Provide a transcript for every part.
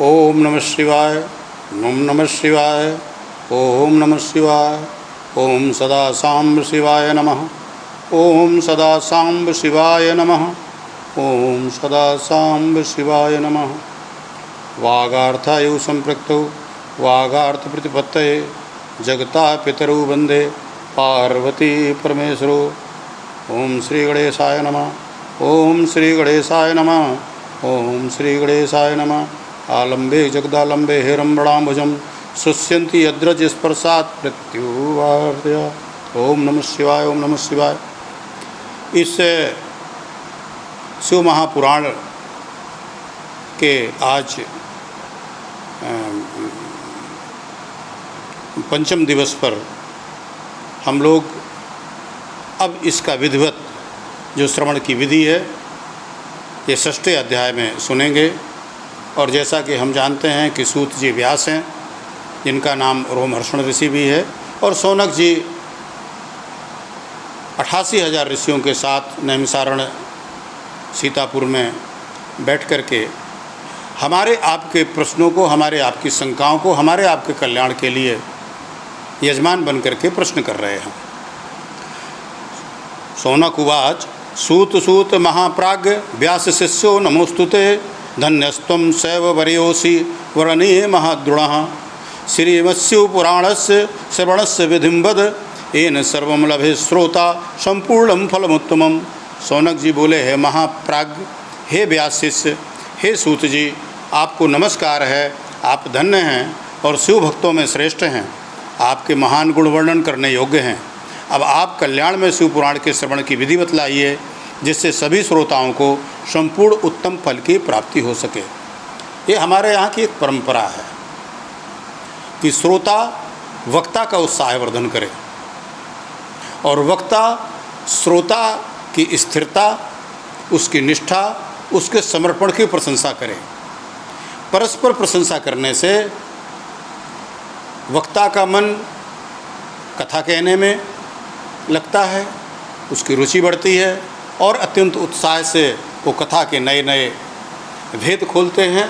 ओम नमः शिवाय। ओम नमः शिवाय। ओम नमः शिवाय। ओम सदा सांब शिवाय नमः। ओम सदा सांब शिवाय नमः। ओम सदा सांब शिवाय नमः। वागार्थायु संपृक्तौ वागार्थ प्रतिपत्तये जगता पितरौ वंदे पार्वती परमेश्वरो। ओम श्री गणेशाय नमः। ओम श्री गणेशाय नमः। ओम श्री गणेशाय नमः। आलंबे जगदालंबे हेरम्बणाम्बुजं शुष्यन्ति यद्रज स्पर्शात् मृत्युवार्या। ओम नमः शिवाय। ओम नमः शिवाय। इस शिव महापुराण के आज पंचम दिवस पर हम लोग अब इसका विधिवत जो श्रवण की विधि है ये 6वें अध्याय में सुनेंगे। और जैसा कि हम जानते हैं कि सूत जी व्यास हैं, जिनका नाम रोमहर्षण ऋषि भी है, और शौनक जी 88,000 ऋषियों के साथ नैमिसारण सीतापुर में बैठ कर के हमारे आपके प्रश्नों को, हमारे आपकी शंकाओं को, हमारे आपके कल्याण के लिए यजमान बन करके प्रश्न कर रहे हैं। शौनक उवाच सूत सूत महाप्राज्ञ व्यास शिष्यो नमोस्तुते धन्यस्त्वं सैव वर्योऽसि वरणीय महाद्रुणः श्रीमत्स्युपुराणस्य श्रवणस्य विधिं वद येन सर्वं लभे श्रोता संपूर्णं फलमुत्तमम्। शौनक जी बोले, है महाप्राज्ञ, हे व्यास शिष्य, हे सूत जी, आपको नमस्कार है। आप धन्य हैं और शिव भक्तों में श्रेष्ठ हैं। आपके महान गुण वर्णन करने योग्य हैं। अब आप कल्याण में शिव पुराण के श्रवण की विधि बतलाइए, जिससे सभी श्रोताओं को संपूर्ण उत्तम फल की प्राप्ति हो सके। ये हमारे यहाँ की एक परंपरा है कि श्रोता वक्ता का उत्साहवर्धन करे और वक्ता श्रोता की स्थिरता, उसकी निष्ठा, उसके समर्पण की प्रशंसा करे। परस्पर प्रशंसा करने से वक्ता का मन कथा कहने में लगता है, उसकी रुचि बढ़ती है और अत्यंत उत्साह से वो कथा के नए नए भेद खोलते हैं।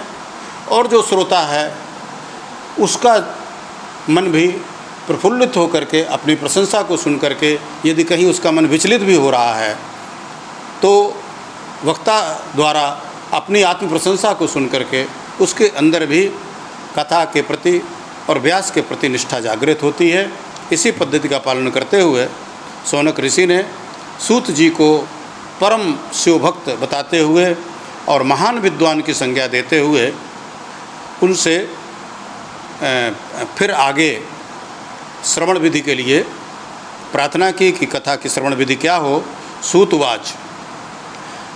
और जो श्रोता है उसका मन भी प्रफुल्लित होकर के अपनी प्रशंसा को सुन करके यदि कहीं उसका मन विचलित भी हो रहा है तो वक्ता द्वारा अपनी आत्म प्रशंसा को सुन करके उसके अंदर भी कथा के प्रति और व्यास के प्रति निष्ठा जागृत होती है। इसी पद्धति का पालन करते हुए शौनक ऋषि ने सूत जी को परम शिवभक्त बताते हुए और महान विद्वान की संज्ञा देते हुए उनसे फिर आगे श्रवण विधि के लिए प्रार्थना की कि कथा की श्रवण विधि क्या हो। सूतवाच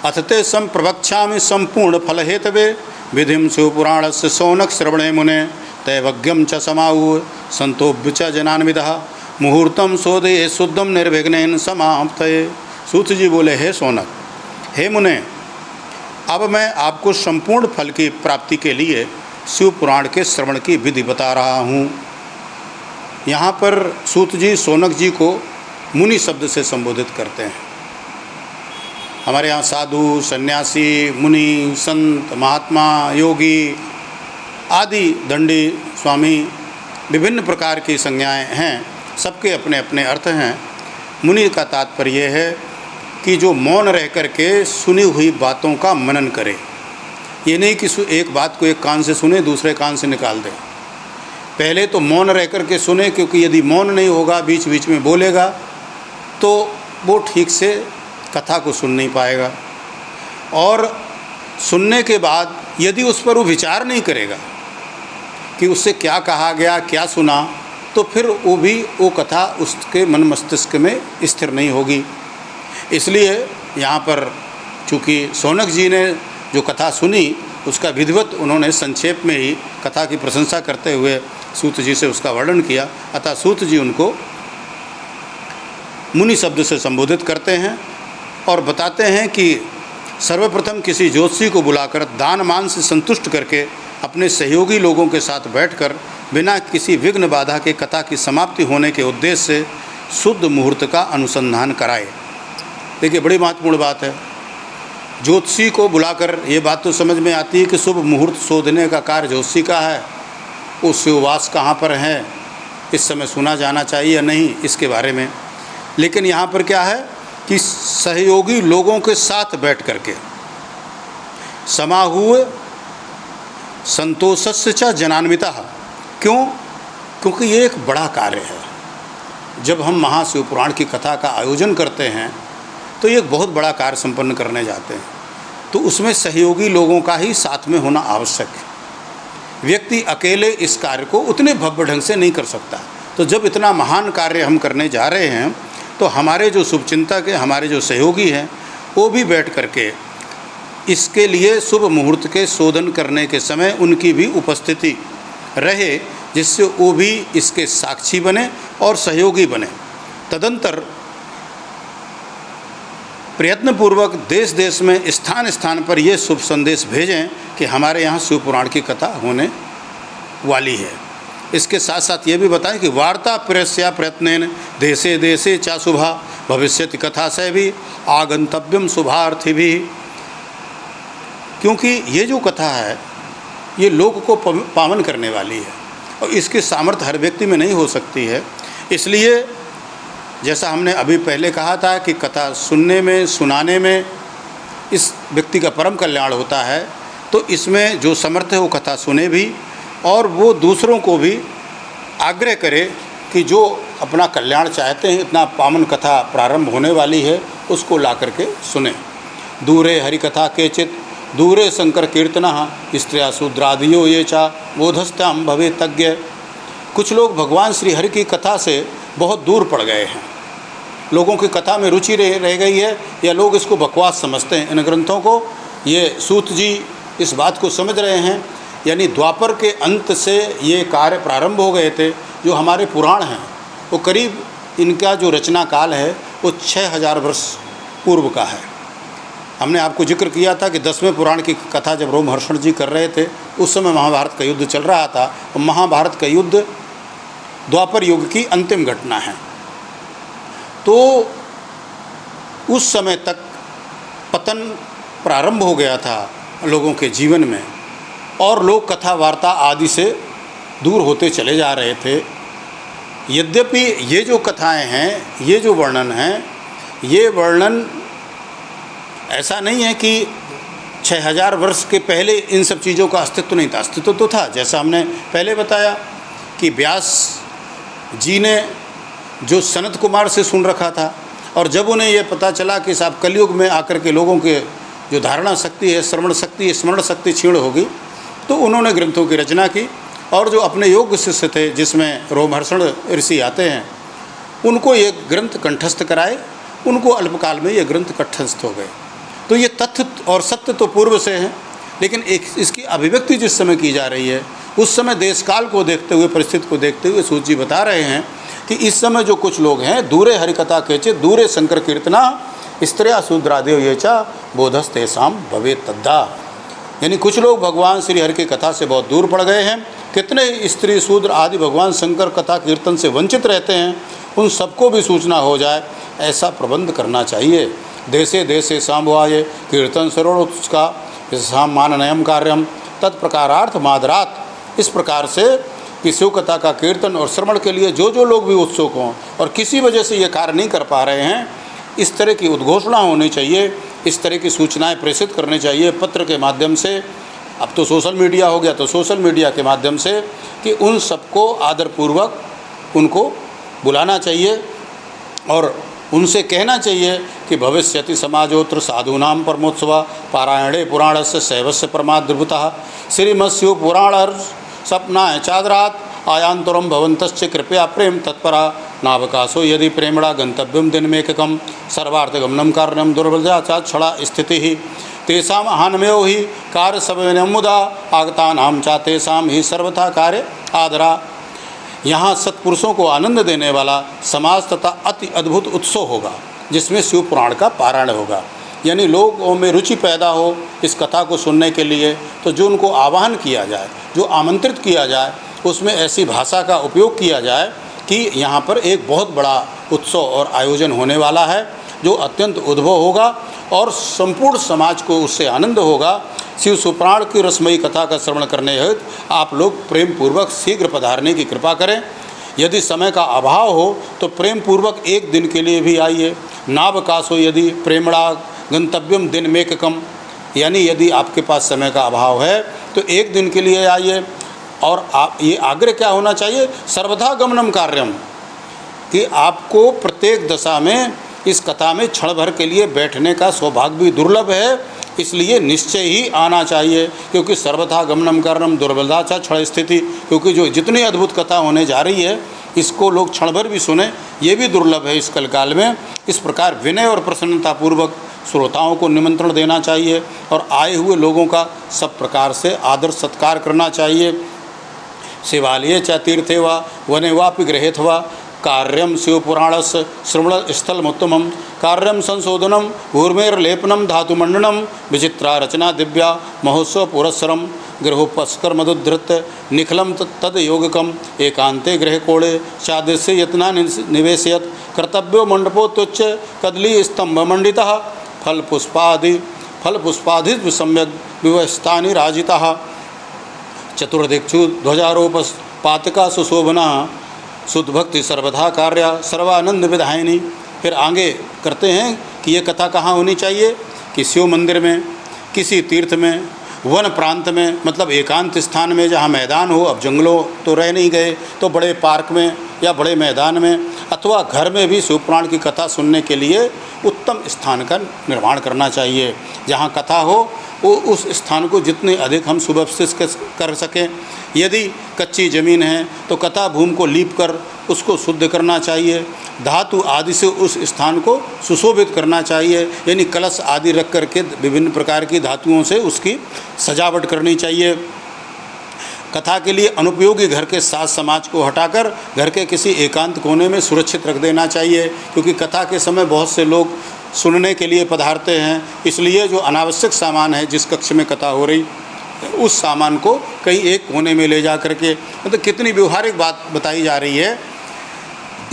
अथते सम प्रवक्ष्यामि संपूर्ण फलहेतवे विधिं शिवपुराणस्य शौनक श्रवणे मुने तैवज्ञं च समाहूय संतोभ्य च जनान्विदः मुहूर्तं शोधये शुद्धं निर्विघ्नेन समाप्तये। सूत जी बोले, हे शौनक, हे मुने, अब मैं आपको संपूर्ण फल की प्राप्ति के लिए शिव पुराण के श्रवण की विधि बता रहा हूँ। यहाँ पर सूत जी शौनक जी को मुनि शब्द से संबोधित करते हैं। हमारे यहाँ साधु, सन्यासी, मुनि, संत, महात्मा, योगी आदि, दंडी, स्वामी, विभिन्न प्रकार की संज्ञाएं हैं। सबके अपने अपने अर्थ हैं। मुनि का तात्पर्य है कि जो मौन रह कर के सुनी हुई बातों का मनन करे। ये नहीं कि एक बात को एक कान से सुने दूसरे कान से निकाल दे। पहले तो मौन रह कर के सुने, क्योंकि यदि मौन नहीं होगा, बीच बीच में बोलेगा, तो वो ठीक से कथा को सुन नहीं पाएगा। और सुनने के बाद यदि उस पर वो विचार नहीं करेगा कि उससे क्या कहा गया, क्या सुना, तो फिर वो कथा उसके मन मस्तिष्क में स्थिर नहीं होगी। इसलिए यहाँ पर चूँकि शौनक जी ने जो कथा सुनी उसका विधिवत उन्होंने संक्षेप में ही कथा की प्रशंसा करते हुए सूत जी से उसका वर्णन किया। अतः सूत जी उनको मुनि शब्द से संबोधित करते हैं और बताते हैं कि सर्वप्रथम किसी ज्योतिषी को बुलाकर दान मान से संतुष्ट करके अपने सहयोगी लोगों के साथ बैठकर बिना किसी विघ्न बाधा के कथा की समाप्ति होने के उद्देश्य से शुद्ध मुहूर्त का अनुसंधान कराए। देखिए, बड़ी महत्वपूर्ण बात है। ज्योतिषी को बुलाकर ये बात तो समझ में आती है कि शुभ मुहूर्त शोधने का कार्य ज्योतिषी का है, वो शिववास कहाँ पर है इस समय सुना जाना चाहिए या नहीं इसके बारे में। लेकिन यहाँ पर क्या है कि सहयोगी लोगों के साथ बैठ करके समाहुए संतोषस्य च जनान्विता। क्यों? क्योंकि ये एक बड़ा कार्य है। जब हम महाशिव पुराण की कथा का आयोजन करते हैं तो ये एक बहुत बड़ा कार्य संपन्न करने जाते हैं, तो उसमें सहयोगी लोगों का ही साथ में होना आवश्यक है। व्यक्ति अकेले इस कार्य को उतने भव्य ढंग से नहीं कर सकता। तो जब इतना महान कार्य हम करने जा रहे हैं तो हमारे जो शुभचिंतक हैं, हमारे जो सहयोगी हैं, वो भी बैठ करके इसके लिए शुभ मुहूर्त के शोधन करने के समय उनकी भी उपस्थिति रहे, जिससे वो भी इसके साक्षी बने और सहयोगी बने। तदंतर प्रयत्नपूर्वक देश देश में स्थान स्थान पर ये शुभ संदेश भेजें कि हमारे यहाँ शिव पुराण की कथा होने वाली है। इसके साथ साथ ये भी बताएं कि वार्ता प्रयस्या प्रयत्नेन देशे देशे चा शुभा भविष्यति कथा से भी आगंतव्यम शुभार्थी भी। क्योंकि ये जो कथा है ये लोक को पावन करने वाली है और इसकी सामर्थ्य हर व्यक्ति में नहीं हो सकती है। इसलिए जैसा हमने अभी पहले कहा था कि कथा सुनने में, सुनाने में इस व्यक्ति का परम कल्याण होता है, तो इसमें जो समर्थ है वो कथा सुने भी और वो दूसरों को भी आग्रह करे कि जो अपना कल्याण चाहते हैं, इतना पावन कथा प्रारंभ होने वाली है, उसको ला करके सुने। दूरे हरिकथा केचित दूरे शंकर कीर्तना स्त्रिया शूद्रादियो ये चा बोधस्त्याम भवे तज्ञ। कुछ लोग भगवान श्री हरि की कथा से बहुत दूर पड़ गए हैं, लोगों की कथा में रुचि रह गई है या लोग इसको बकवास समझते हैं इन ग्रंथों को। ये सूत जी इस बात को समझ रहे हैं, यानी द्वापर के अंत से ये कार्य प्रारंभ हो गए थे। जो हमारे पुराण हैं वो करीब इनका जो रचना काल है वो 6000 वर्ष पूर्व का है। हमने आपको जिक्र किया था कि 10वें पुराण की कथा जब रोमहर्षण जी कर रहे थे उस समय महाभारत का युद्ध चल रहा था। और महाभारत का युद्ध द्वापर युग की अंतिम घटना है। तो उस समय तक पतन प्रारंभ हो गया था लोगों के जीवन में और लोग कथा वार्ता आदि से दूर होते चले जा रहे थे। यद्यपि ये जो कथाएं हैं, ये जो वर्णन हैं, ये वर्णन ऐसा नहीं है कि 6000 वर्ष के पहले इन सब चीज़ों का अस्तित्व नहीं था। अस्तित्व तो था, जैसा हमने पहले बताया कि व्यास जी ने जो सनत कुमार से सुन रखा था और जब उन्हें ये पता चला कि साहब कलयुग में आकर के लोगों के जो धारणा शक्ति है, श्रवण शक्ति, स्मरण शक्ति क्षीण होगी, तो उन्होंने ग्रंथों की रचना की और जो अपने योग्य शिष्य थे जिसमें रोमहर्षण ऋषि आते हैं उनको ये ग्रंथ कंठस्थ कराए। उनको अल्पकाल में ये ग्रंथ कंठस्थ हो गए। तो ये तथ्य और सत्य तो पूर्व से हैं, लेकिन एक इसकी अभिव्यक्ति जिस समय की जा रही है उस समय देश काल को देखते हुए, परिस्थिति को देखते हुए सूत जी बता रहे हैं कि इस समय जो कुछ लोग हैं दूरे हरिकथा केचित दूरे शंकर कीर्तना स्त्रिया शूद्रादेव ये चा बोधस्तेषाम भवे तद्दा। यानी कुछ लोग भगवान श्री हरि की कथा से बहुत दूर पड़ गए हैं। कितने स्त्री शूद्र आदि भगवान शंकर कथा कीर्तन से वंचित रहते हैं, उन सबको भी सूचना हो जाए ऐसा प्रबंध करना चाहिए। देशे देशे सांभवाये कीर्तन सरोका सामान्यम कार्यम तत्प्रकारार्थ मादरात। इस प्रकार से कि शिव कथा का कीर्तन और श्रवण के लिए जो जो लोग भी उत्सुक हों और किसी वजह से ये कार्य नहीं कर पा रहे हैं, इस तरह की उद्घोषणा होनी चाहिए, इस तरह की सूचनाएं प्रेषित करनी चाहिए पत्र के माध्यम से। अब तो सोशल मीडिया हो गया, तो सोशल मीडिया के माध्यम से कि उन सबको आदरपूर्वक उनको बुलाना चाहिए और उनसे कहना चाहिए कि भविष्यति समाजोत्र साधूनाम परमोत्सव पारायणे पुराणस्य शैवस्य परमाद्भुतः श्रीमत्स्यु पुराण सपना चादरात आयांतरम भवंतश्च कृपया प्रेम तत्परा नावकाशो यदि प्रेमणा गंतव्यम दिनमेककम सर्वार्थगमनम कारणम दुर्बलजा चा क्षणा स्थिति ही तेषाम हानमयो ही कार्य सबेन मुदा आगता नाम चा तेषाम ही सर्वथा कार्य आदरा। यहाँ सत्पुरुषों को आनंद देने वाला समाज तथा अति अद्भुत उत्सव होगा जिसमें शिव पुराण का पारायण होगा। यानी लोगों में रुचि पैदा हो इस कथा को सुनने के लिए, तो जो उनको आह्वान किया जाए, जो आमंत्रित किया जाए, उसमें ऐसी भाषा का उपयोग किया जाए कि यहाँ पर एक बहुत बड़ा उत्सव और आयोजन होने वाला है जो अत्यंत उद्भव होगा और संपूर्ण समाज को उससे आनंद होगा। शिव सुपुराण की रसमयी कथा का श्रवण करने हेतु आप लोग प्रेम पूर्वक शीघ्र पधारने की कृपा करें। यदि समय का अभाव हो तो प्रेम पूर्वक एक दिन के लिए भी आइए। नावकाशो यदि प्रेमणा गंतव्यम दिन मेककम, यानी यदि आपके पास समय का अभाव है तो एक दिन के लिए आइए। और आप ये आग्रह क्या होना चाहिए, सर्वथा गमनम कार्यम, कि आपको प्रत्येक दशा में इस कथा में क्षण भर के लिए बैठने का सौभाग्य भी दुर्लभ है, इसलिए निश्चय ही आना चाहिए। क्योंकि सर्वथा गमनम कारणम दुर्बलता क्षण स्थिति, क्योंकि जो जितनी अद्भुत कथा होने जा रही है इसको लोग क्षण भर भी सुने ये भी दुर्लभ है इस कलकाल में। इस प्रकार विनय और प्रसन्नतापूर्वक श्रोताओं को निमंत्रण देना चाहिए और आए हुए लोगों का सब प्रकार से आदर सत्कार करना चाहिए। शिवालये च तीर्थे वा वने वापि गृहेथवा कार्यम शिवपुराणस्य श्रवण स्थलमुत्तमं कार्यम संशोधनम ऊर्मेर्लेपनम धातुमंडनम विचित्रा रचना दिव्या महोत्सव पुरस्सरम गृहोपस्कर मधुधृत निखलम तद योगकम एकांते गृह कोणे चादृश्य यत्ना निवेशयत कर्तव्यो मंडपोत्तुच्च कदली स्तंभ मंडितः फल पुष्पादि सम्यक विवस्थानि राजिता चतुर्दिक्षु ध्वजारोपपातिका सुशोभना शुद्ध भक्ति सर्वधा कार्या सर्वानंद विधायिनी। फिर आगे करते हैं कि ये कथा कहाँ होनी चाहिए, कि शिव मंदिर में, किसी तीर्थ में, वन प्रांत में, मतलब एकांत स्थान में जहाँ मैदान हो। अब जंगलों तो रह नहीं गए तो बड़े पार्क में या बड़े मैदान में, अथवा घर में भी शिवपुराण की कथा सुनने के लिए उत्तम स्थान का निर्माण करना चाहिए। जहाँ कथा हो वो उस स्थान को जितने अधिक हम सुव्यवस्थित कर सकें। यदि कच्ची ज़मीन है तो कथा भूमि को लीप कर उसको शुद्ध करना चाहिए। धातु आदि से उस स्थान को सुशोभित करना चाहिए, यानी कलश आदि रख करके विभिन्न प्रकार की धातुओं से उसकी सजावट करनी चाहिए। कथा के लिए अनुपयोगी घर के साज समाज को हटाकर घर के किसी एकांत कोने में सुरक्षित रख देना चाहिए, क्योंकि कथा के समय बहुत से लोग सुनने के लिए पधारते हैं। इसलिए जो अनावश्यक सामान है जिस कक्ष में कथा हो रही उस सामान को कहीं एक कोने में ले जा करके, मतलब कितनी व्यवहारिक बात बताई जा रही है,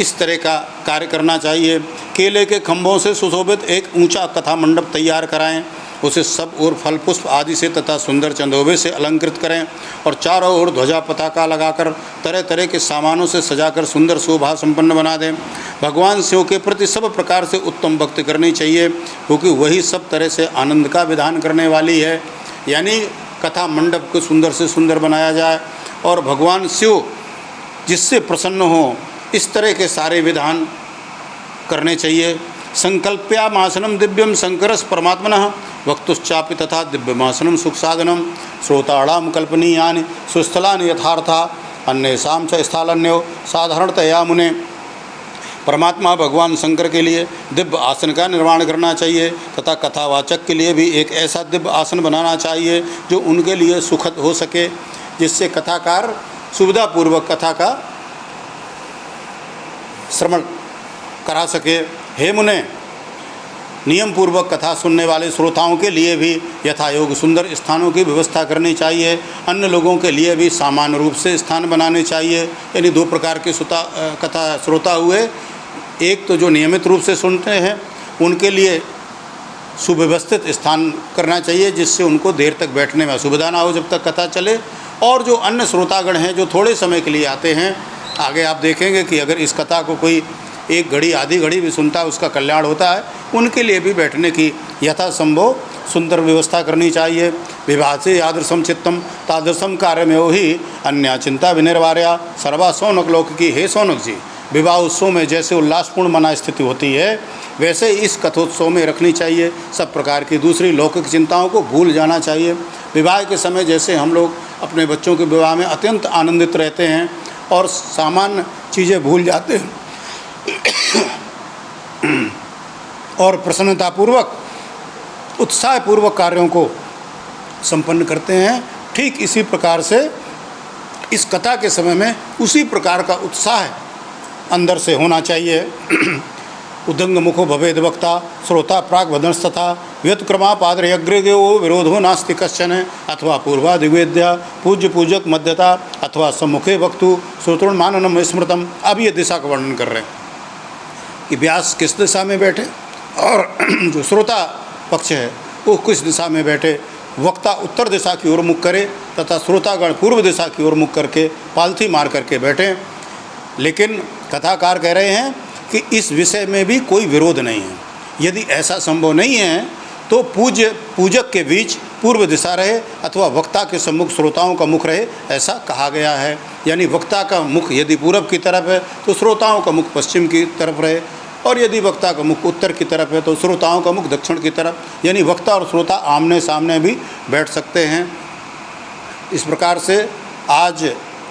इस तरह का कार्य करना चाहिए। केले के खंभों से सुशोभित एक ऊंचा कथा मंडप तैयार कराएं, उसे सब ओर फल पुष्प आदि से तथा सुंदर चंदोबे से अलंकृत करें और चारों ओर ध्वजा पताका लगाकर तरह तरह के सामानों से सजाकर सुंदर शोभा संपन्न बना दें। भगवान शिव के प्रति सब प्रकार से उत्तम भक्ति करनी चाहिए, क्योंकि वही सब तरह से आनंद का विधान करने वाली है। यानी कथा मंडप को सुंदर से सुंदर बनाया जाए और भगवान शिव जिससे प्रसन्न हो इस तरह के सारे विधान करने चाहिए। संकल्प्यामासनम दिव्यम शंकरस परमात्मनः वक्तुश्चापि तथा दिव्यमासनम सुख साधनम श्रोताणाम कल्पनीयानि सुस्थलानि यथार्था अन्येषां च स्थालन्यो साधारणतया मुने। परमात्मा भगवान शंकर के लिए दिव्य आसन का निर्माण करना चाहिए तथा कथावाचक के लिए भी एक ऐसा दिव्य आसन बनाना चाहिए जो उनके लिए सुखद हो सके, जिससे कथाकार सुविधापूर्वक कथा का श्रवण करा सके। हे मुने, नियम पूर्वक कथा सुनने वाले श्रोताओं के लिए भी यथायोग सुंदर स्थानों की व्यवस्था करनी चाहिए। अन्य लोगों के लिए भी सामान्य रूप से स्थान बनाने चाहिए। यानी दो प्रकार के कथा श्रोता हुए, एक तो जो नियमित रूप से सुनते हैं उनके लिए सुव्यवस्थित स्थान करना चाहिए जिससे उनको देर तक बैठने में असुविधा ना हो जब तक कथा चले। और जो अन्य श्रोतागण हैं जो थोड़े समय के लिए आते हैं, आगे आप देखेंगे कि अगर इस कथा को कोई एक घड़ी आधी घड़ी भी सुनता है उसका कल्याण होता है, उनके लिए भी बैठने की यथासंभव सुंदर व्यवस्था करनी चाहिए। विवाह से यादृशम चित्तम तादृशम कार्य में ही अन्य चिंता विनिर्वार्या सर्वा सौनक लोक की। हे सौनक जी, विवाह उत्सव में जैसे उल्लासपूर्ण मना स्थिति होती है वैसे इस कथोत्सव में रखनी चाहिए। सब प्रकार की दूसरी लौकिक चिंताओं को भूल जाना चाहिए। विवाह के समय जैसे हम लोग अपने बच्चों के विवाह में अत्यंत आनंदित रहते हैं और सामान्य चीज़ें भूल जाते हैं और प्रसन्नतापूर्वक उत्साहपूर्वक कार्यों को संपन्न करते हैं, ठीक इसी प्रकार से इस कथा के समय में उसी प्रकार का उत्साह अंदर से होना चाहिए। उदंग मुखो भवेद वक्ता श्रोता प्राग वदंस्तथा व्यतक्रमापाद्रयग्रेगो विरोधो नास्ति कश्चन। अथवा पूर्वा दिग्वेद्या पूज्य पूजक मध्यता अथवा सम्मुखे वक्तु श्रोतृमाननम स्मृतम। अब ये दिशा का वर्णन कर रहे हैं कि व्यास किस दिशा में बैठे, और जो श्रोता पक्ष है वो किस दिशा में बैठे, वक्ता उत्तर दिशा की ओर मुख करे तथा श्रोतागण पूर्व दिशा की ओर मुख करके पालथी मार करके बैठें। लेकिन कथाकार कह रहे हैं कि इस विषय में भी कोई विरोध नहीं है। यदि ऐसा संभव नहीं है तो पूजक के बीच पूर्व दिशा रहे अथवा वक्ता के सम्मुख श्रोताओं का मुख रहे, ऐसा कहा गया है। यानी वक्ता का मुख यदि पूरब की तरफ है तो श्रोताओं का मुख पश्चिम की तरफ रहे, और यदि वक्ता का मुख उत्तर की तरफ है तो श्रोताओं का मुख दक्षिण की तरफ। यानी वक्ता और श्रोता आमने सामने भी बैठ सकते हैं। इस प्रकार से आज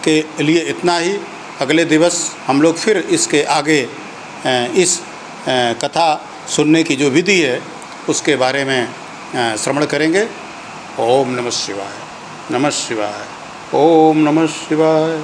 के लिए इतना ही। अगले दिवस हम लोग फिर इसके आगे इस कथा सुनने की जो विधि है उसके बारे में श्रवण करेंगे। ओम नमः शिवाय, नमः शिवाय, ओम नमः शिवाय।